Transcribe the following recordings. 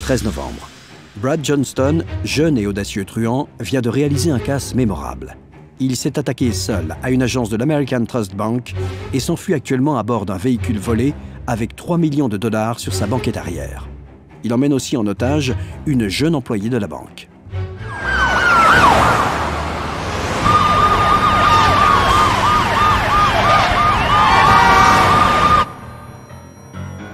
13 novembre. Brad Johnston, jeune et audacieux truand, vient de réaliser un casse mémorable. Il s'est attaqué seul à une agence de l'American Trust Bank et s'enfuit actuellement à bord d'un véhicule volé avec 3 millions de dollars sur sa banquette arrière. Il emmène aussi en otage une jeune employée de la banque.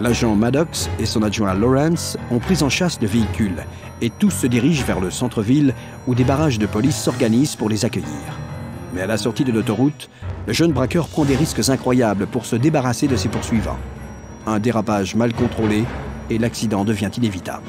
L'agent Maddox et son adjoint Lawrence ont pris en chasse le véhicule et tous se dirigent vers le centre-ville où des barrages de police s'organisent pour les accueillir. Mais à la sortie de l'autoroute, le jeune braqueur prend des risques incroyables pour se débarrasser de ses poursuivants. Un dérapage mal contrôlé et l'accident devient inévitable.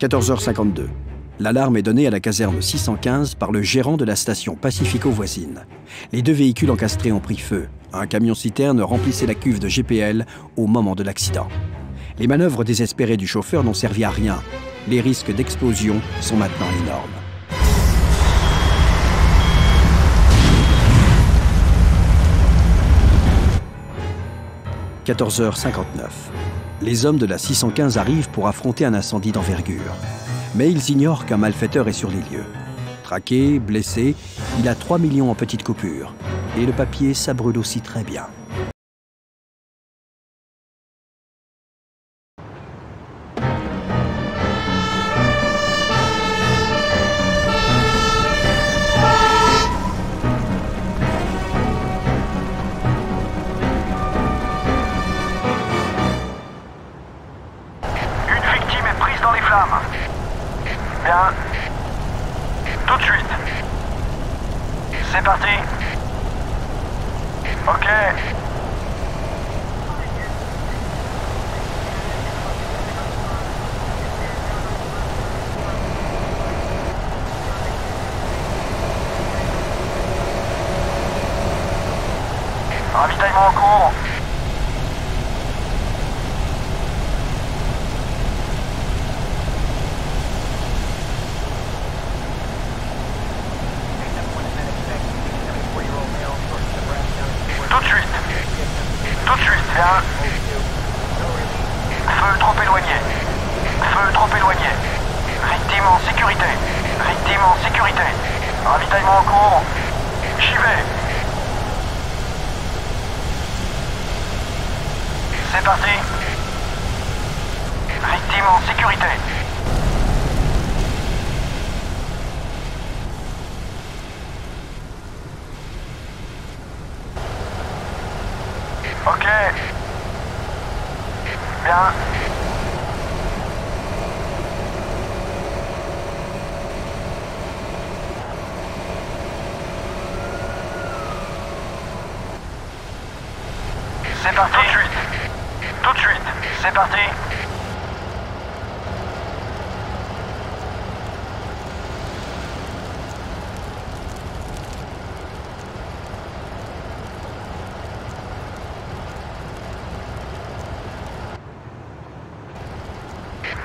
« 14h52. L'alarme est donnée à la caserne 615 par le gérant de la station Pacifico voisine. Les deux véhicules encastrés ont pris feu. Un camion-citerne remplissait la cuve de GPL au moment de l'accident. Les manœuvres désespérées du chauffeur n'ont servi à rien. Les risques d'explosion sont maintenant énormes. « 14h59. Les hommes de la 615 arrivent pour affronter un incendie d'envergure. Mais ils ignorent qu'un malfaiteur est sur les lieux. Traqué, blessé, il a 3 millions en petites coupures. Et le papier, ça brûle aussi très bien. Bien. Tout de suite. C'est parti. Ok. Ravitaillement en cours. Tout de suite, bien. Feu trop éloigné. Feu trop éloigné. Victime en sécurité. Victime en sécurité. Ravitaillement en cours. J'y vais. C'est parti. Victime en sécurité. Ok. Bien. C'est parti. Tout de suite. Tout de suite. C'est parti.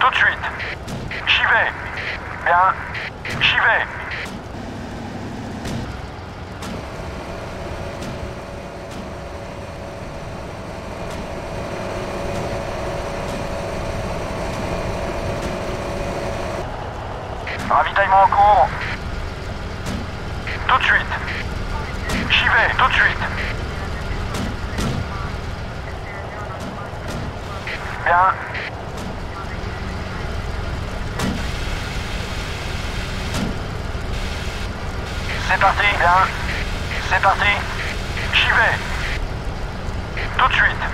Tout de suite. J'y vais. Bien. J'y vais. Ravitaillement en cours. Tout de suite. J'y vais. Tout de suite. Bien. C'est parti, bien. C'est parti. J'y vais. Tout de suite.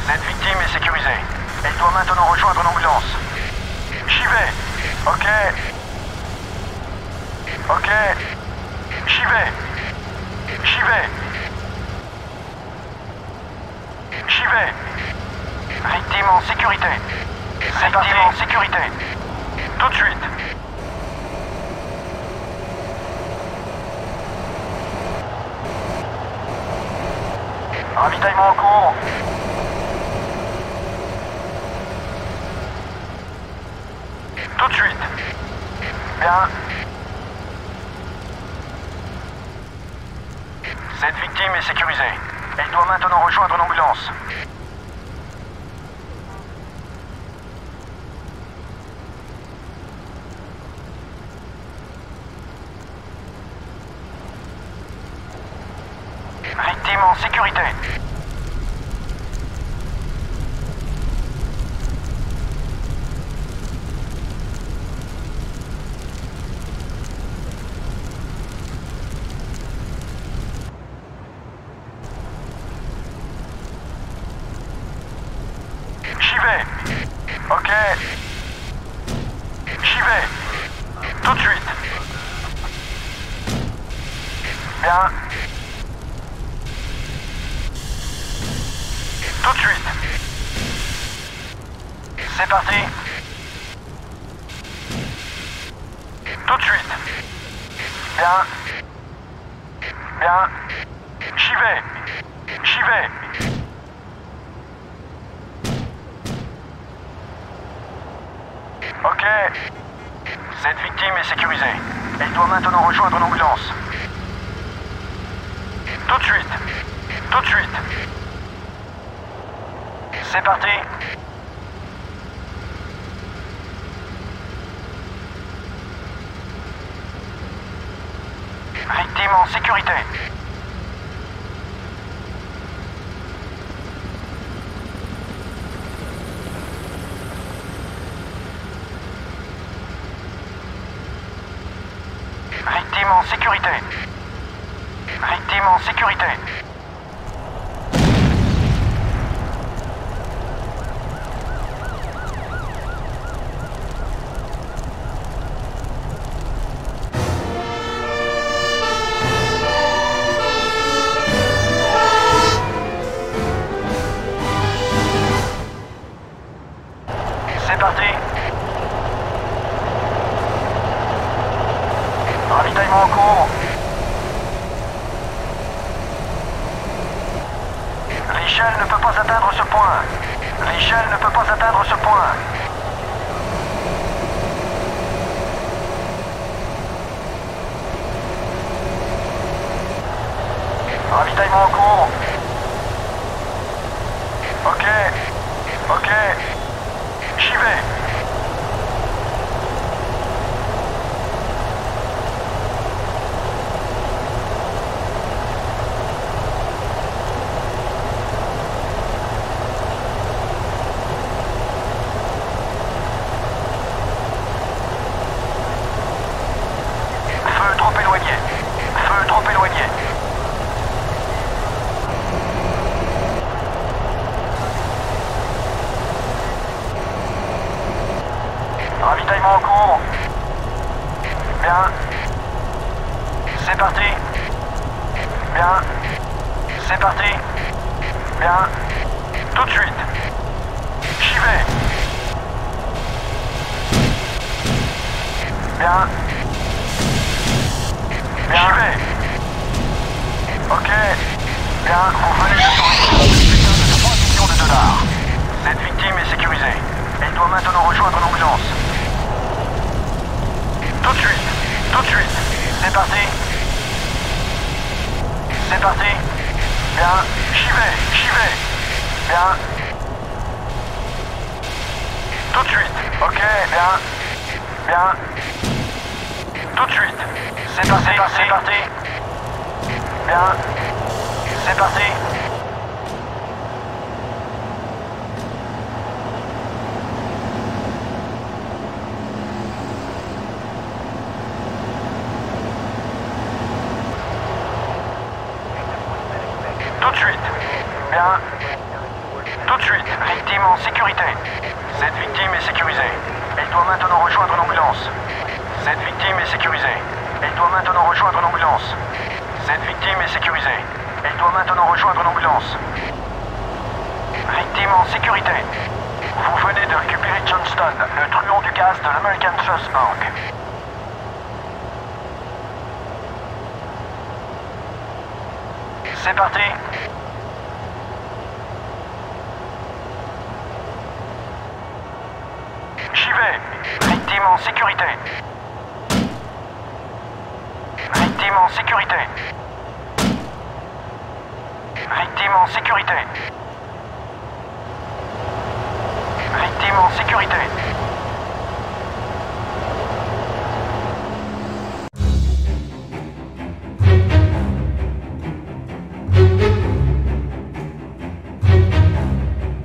Cette victime est sécurisée. Elle doit maintenant rejoindre l'ambulance. J'y vais. Ok. Ok. J'y vais. J'y vais. J'y vais. Victime en sécurité. Victime en sécurité. Tout de suite. Ravitaillement en cours. Tout de suite. Bien. Cette victime est sécurisée. Elle doit maintenant rejoindre l'ambulance. Victime en sécurité. J'y vais. Ok. J'y vais. Tout de suite. Bien. Tout de suite. C'est parti. Tout de suite. Bien. Bien. J'y vais. J'y vais. Ok. Cette victime est sécurisée. Elle doit maintenant rejoindre l'ambulance. Tout de suite. Tout de suite. C'est parti. Victime en sécurité. Victime en sécurité. Victime en sécurité. C'est parti. Ravitaillement en cours. L'échelle ne peut pas atteindre ce point. L'échelle ne peut pas atteindre ce point. Ravitaillement en cours. Ok. Ok. J'y vais. Feu trop éloigné. Feu trop éloigné. Ravitaillement en cours. Bien. C'est parti. Bien. C'est parti. Bien. Tout de suite. J'y vais. Bien. J'y vais. Ok. Bien. Vous venez de 3 millions de dollars. Cette victime est sécurisée. Elle doit maintenant rejoindre l'ambulance. Tout de suite. Tout de suite. C'est parti. C'est parti. Bien. J'y vais. J'y vais. Bien. Tout de suite. Ok. Bien. Bien. Tout de suite. C'est parti. C'est parti. Bien. C'est parti. Tout de suite. Bien. Tout de suite. Victime en sécurité. Cette victime est sécurisée. Elle doit maintenant rejoindre l'ambulance. Cette victime est sécurisée. Elle doit maintenant rejoindre l'ambulance. Cette victime est sécurisée. Elle doit maintenant rejoindre l'ambulance. Victime en sécurité. Vous venez de récupérer Johnston, le truand du gaz de l'American Trust Bank. C'est parti. vais. Victime en sécurité. Victime en sécurité. Victime en sécurité. Victime en sécurité.